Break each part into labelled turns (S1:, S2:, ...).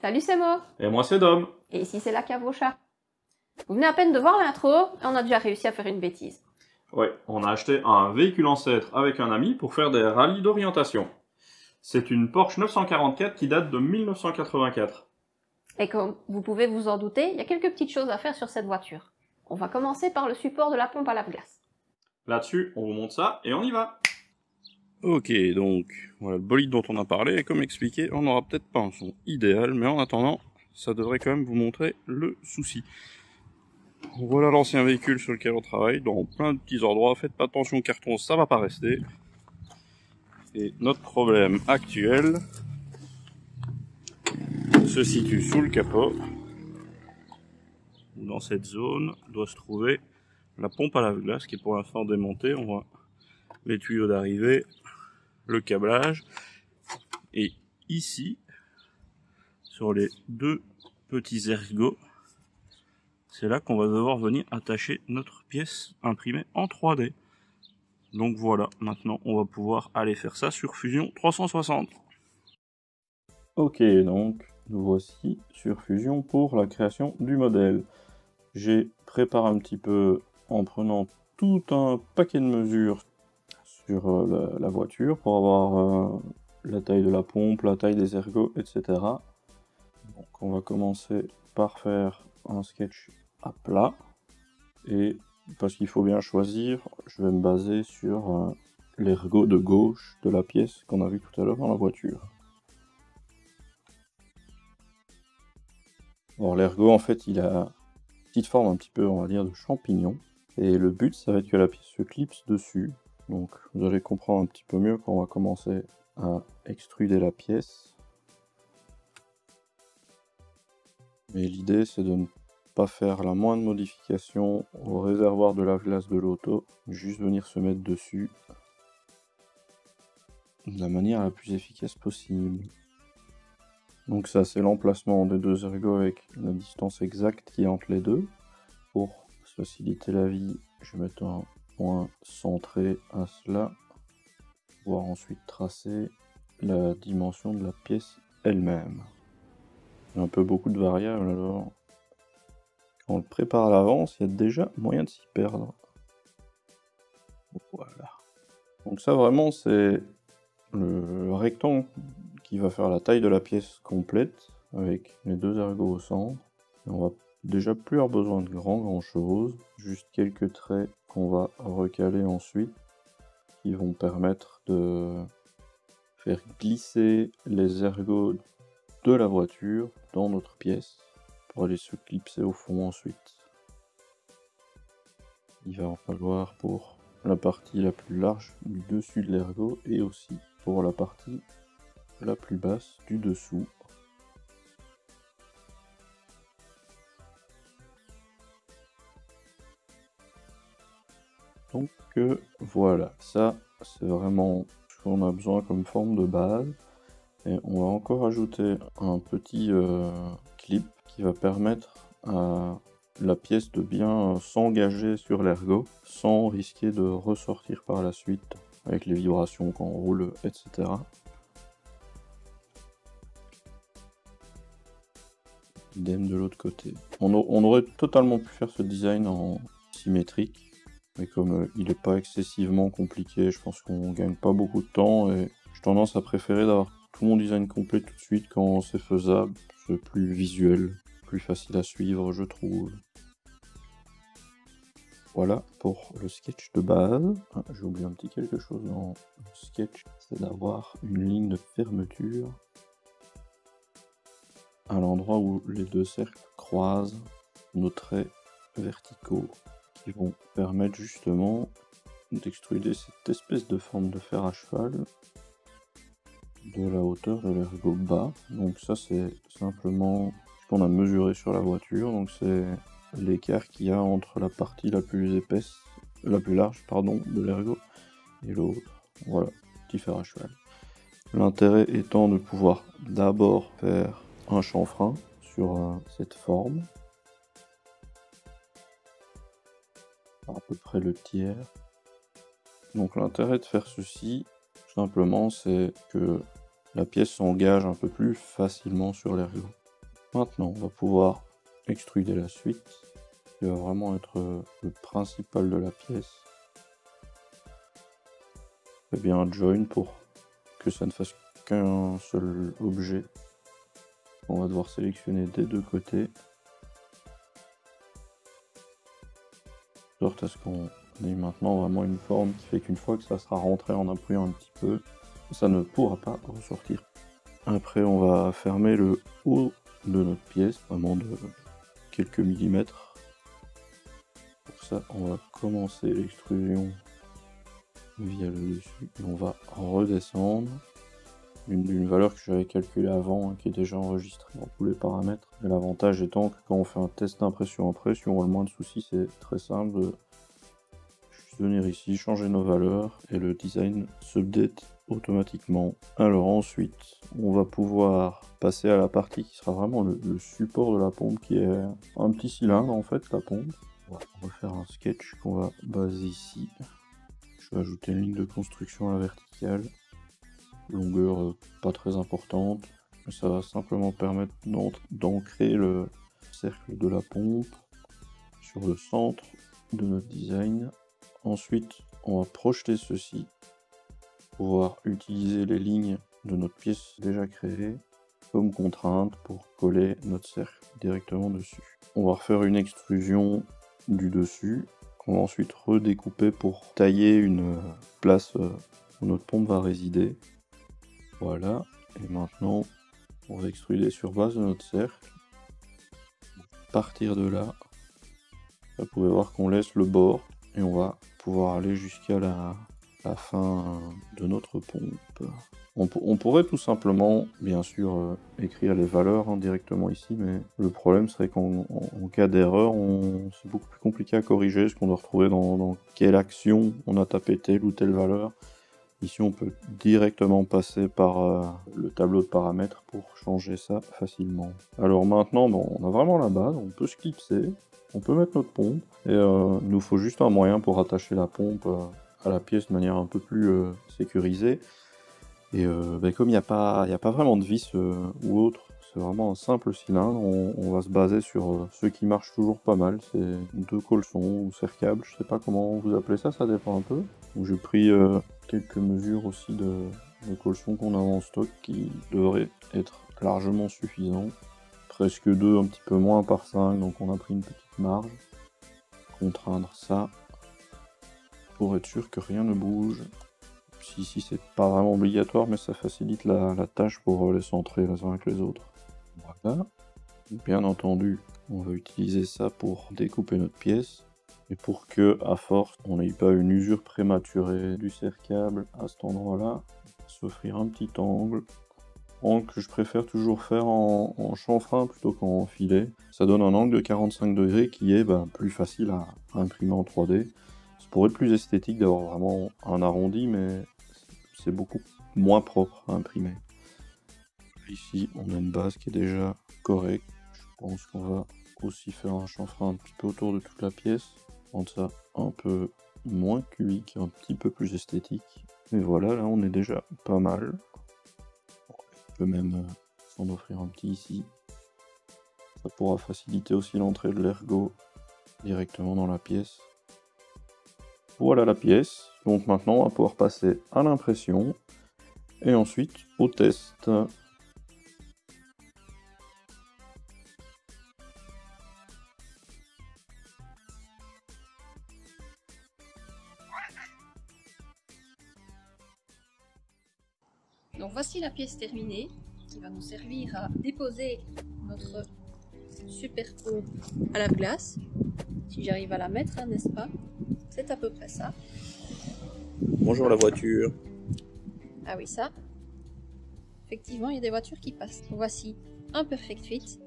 S1: Salut, c'est Mo.
S2: Et moi c'est Dom.
S1: Et ici c'est la cave au chat. Vous venez à peine de voir l'intro et on a déjà réussi à faire une bêtise.
S2: Ouais, on a acheté un véhicule ancêtre avec un ami pour faire des rallyes d'orientation. C'est une Porsche 944 qui date de 1984.
S1: Et comme vous pouvez vous en douter, il y a quelques petites choses à faire sur cette voiture. On va commencer par le support de la pompe à lave-glace.
S2: Là-dessus, on vous montre ça et on y va.
S3: Ok, donc voilà le bolide dont on a parlé, et comme expliqué, on n'aura peut-être pas un son idéal, mais en attendant, ça devrait quand même vous montrer le souci. Voilà l'ancien véhicule sur lequel on travaille, dans plein de petits endroits, faites pas attention au carton, ça va pas rester. Et notre problème actuel se situe sous le capot. Dans cette zone doit se trouver la pompe à lave-glace qui est pour l'instant démontée. On voit les tuyaux d'arrivée, le câblage, et ici, sur les deux petits ergots, c'est là qu'on va devoir venir attacher notre pièce imprimée en 3D. Donc voilà, maintenant on va pouvoir aller faire ça sur Fusion 360. Ok, donc nous voici sur Fusion pour la création du modèle. J'ai préparé un petit peu en prenant tout un paquet de mesures sur la voiture pour avoir la taille de la pompe, la taille des ergots, etc. Donc on va commencer par faire un sketch à plat, et parce qu'il faut bien choisir, je vais me baser sur l'ergot de gauche de la pièce qu'on a vu tout à l'heure dans la voiture. Alors l'ergot, en fait, il a une petite forme un petit peu, on va dire, de champignon, et le but, ça va être que la pièce se clipse dessus. Donc vous allez comprendre un petit peu mieux quand on va commencer à extruder la pièce. Mais l'idée, c'est de ne pas faire la moindre modification au réservoir de lave-glace de l'auto, juste venir se mettre dessus de la manière la plus efficace possible. Donc ça, c'est l'emplacement des deux ergots avec la distance exacte qui est entre les deux. Pour faciliter la vie, je vais mettre un point centré à cela, pour ensuite tracer la dimension de la pièce elle-même. Il y a un peu beaucoup de variables, alors quand on le prépare à l'avance, il y a déjà moyen de s'y perdre. Voilà. Donc ça vraiment c'est le rectangle qui va faire la taille de la pièce complète, avec les deux ergots au centre. Et on va déjà plus avoir besoin de grand chose, juste quelques traits qu'on va recaler ensuite, qui vont permettre de faire glisser les ergots de la voiture dans notre pièce, pour aller se clipser au fond ensuite. Il va en falloir pour la partie la plus large du dessus de l'ergot, et aussi pour la partie la plus basse du dessous. Donc voilà, ça c'est vraiment ce qu'on a besoin comme forme de base. Et on va encore ajouter un petit clip qui va permettre à la pièce de bien s'engager sur l'ergot sans risquer de ressortir par la suite avec les vibrations quand on roule, etc. Idem de l'autre côté. On aurait totalement pu faire ce design en symétrique, mais comme il n'est pas excessivement compliqué, je pense qu'on gagne pas beaucoup de temps, et j'ai tendance à préférer d'avoir tout mon design complet tout de suite quand c'est faisable. C'est plus visuel, plus facile à suivre, je trouve. Voilà pour le sketch de base. Ah, j'ai oublié un petit quelque chose dans le sketch, c'est d'avoir une ligne de fermeture à l'endroit où les deux cercles croisent nos traits verticaux, qui vont permettre justement d'extruder cette espèce de forme de fer à cheval de la hauteur de l'ergot bas. Donc ça, c'est simplement ce qu'on a mesuré sur la voiture, donc c'est l'écart qu'il y a entre la partie la plus épaisse, la plus large, pardon, de l'ergot et l'autre. Voilà, petit fer à cheval. L'intérêt étant de pouvoir d'abord faire un chanfrein sur cette forme, à peu près le tiers. Donc l'intérêt de faire ceci, tout simplement, c'est que la pièce s'engage un peu plus facilement sur l'ergot. Maintenant, on va pouvoir extruder la suite, qui va vraiment être le principal de la pièce. Et bien un join pour que ça ne fasse qu'un seul objet. On va devoir sélectionner des deux côtés, de sorte à ce qu'on ait maintenant vraiment une forme qui fait qu'une fois que ça sera rentré en appuyant un petit peu, ça ne pourra pas ressortir. Après, on va fermer le haut de notre pièce, vraiment de quelques millimètres. Pour ça, on va commencer l'extrusion via le dessus et on va redescendre d'une valeur que j'avais calculée avant, hein, qui est déjà enregistrée dans tous les paramètres. Et l'avantage étant que quand on fait un test d'impression-impression, on a le moins de soucis, c'est très simple de juste venir ici, changer nos valeurs et le design s'update automatiquement. Alors ensuite, on va pouvoir passer à la partie qui sera vraiment le support de la pompe, qui est un petit cylindre en fait, la pompe. On va faire un sketch qu'on va baser ici. Je vais ajouter une ligne de construction à la verticale. Longueur pas très importante, mais ça va simplement permettre d'ancrer le cercle de la pompe sur le centre de notre design. Ensuite, on va projeter ceci pour pouvoir utiliser les lignes de notre pièce déjà créée comme contrainte pour coller notre cercle directement dessus. On va refaire une extrusion du dessus qu'on va ensuite redécouper pour tailler une place où notre pompe va résider. Voilà, et maintenant on va extruder sur base de notre cercle. À partir de là, vous pouvez voir qu'on laisse le bord et on va pouvoir aller jusqu'à la fin de notre pompe. On pourrait tout simplement, bien sûr, écrire les valeurs directement ici, mais le problème serait qu'en cas d'erreur, c'est beaucoup plus compliqué à corriger, ce qu'on doit retrouver dans quelle action on a tapé telle ou telle valeur. Ici, on peut directement passer par le tableau de paramètres pour changer ça facilement. Alors maintenant, on a vraiment la base, on peut se clipser, on peut mettre notre pompe, et il nous faut juste un moyen pour attacher la pompe à la pièce de manière un peu plus sécurisée. Et comme il n'y a pas vraiment de vis ou autre, c'est vraiment un simple cylindre, on va se baser sur ce qui marche toujours pas mal, c'est 2 colsons ou serre-câbles, je sais pas comment vous appelez ça, ça dépend un peu. Donc j'ai pris quelques mesures aussi de colsons qu'on a en stock qui devraient être largement suffisants. Presque 2, un petit peu moins par 5, donc on a pris une petite marge. Contraindre ça pour être sûr que rien ne bouge. Ici c'est pas vraiment obligatoire, mais ça facilite la tâche pour les centrer les uns avec les autres. Voilà. Bien entendu, on va utiliser ça pour découper notre pièce. Et pour que, à force, on n'ait pas une usure prématurée du serre-câble à cet endroit-là, s'offrir un petit angle. Angle que je préfère toujours faire en chanfrein plutôt qu'en filet. Ça donne un angle de 45 degrés qui est plus facile à imprimer en 3D. Ça pourrait être plus esthétique d'avoir vraiment un arrondi, mais c'est beaucoup moins propre à imprimer. Ici, on a une base qui est déjà correcte. Je pense qu'on va aussi faire un chanfrein un petit peu autour de toute la pièce. Rendre ça un peu moins cubique, un petit peu plus esthétique. Et voilà, là on est déjà pas mal. On peut même s'en offrir un petit ici. Ça pourra faciliter aussi l'entrée de l'ergot directement dans la pièce. Voilà la pièce. Donc maintenant on va pouvoir passer à l'impression et ensuite au test.
S1: Donc voici la pièce terminée qui va nous servir à déposer notre super pompe à lave-glace. Si j'arrive à la mettre, hein, n'est-ce pas? C'est à peu près ça.
S3: Bonjour la voiture.
S1: Ah oui, ça. Effectivement, il y a des voitures qui passent. Voici un Perfect Fit.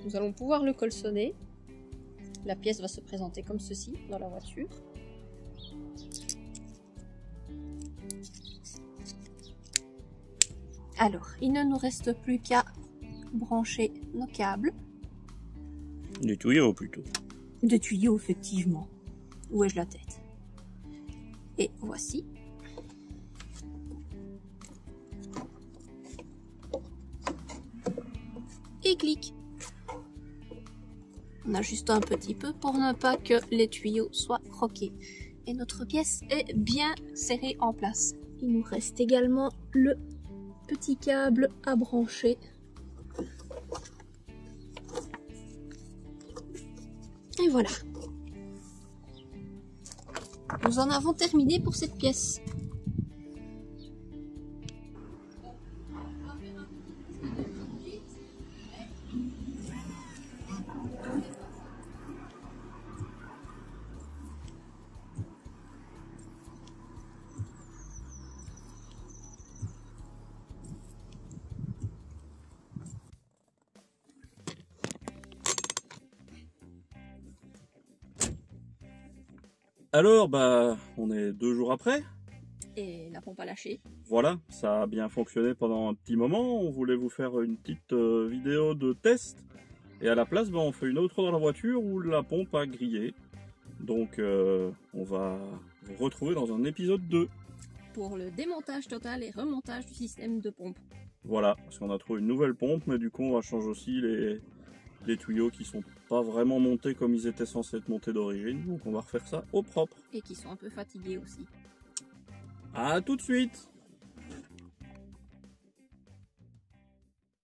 S1: Nous allons pouvoir le colsonner. La pièce va se présenter comme ceci dans la voiture. Alors, il ne nous reste plus qu'à brancher nos câbles.
S3: Des tuyaux plutôt.
S1: Des tuyaux, effectivement. Où ai-je la tête? Et voici. et clic. On ajuste un petit peu pour ne pas que les tuyaux soient croqués. Et notre pièce est bien serrée en place. Il nous reste également le petit câble à brancher. Et voilà. Nous en avons terminé pour cette pièce.
S3: Alors, bah, on est 2 jours après.
S1: Et la pompe a lâché.
S3: Voilà, ça a bien fonctionné pendant un petit moment. On voulait vous faire une petite vidéo de test. Et à la place, bah, on fait une autre dans la voiture où la pompe a grillé. Donc, on va vous retrouver dans un épisode 2.
S1: Pour le démontage total et remontage du système de pompe.
S3: Voilà, parce qu'on a trouvé une nouvelle pompe, mais du coup, on va changer aussi les tuyaux qui sont pas vraiment montés comme ils étaient censés être montés d'origine. Donc, on va refaire ça au propre.
S1: Et qui sont un peu fatigués aussi.
S3: À tout de suite!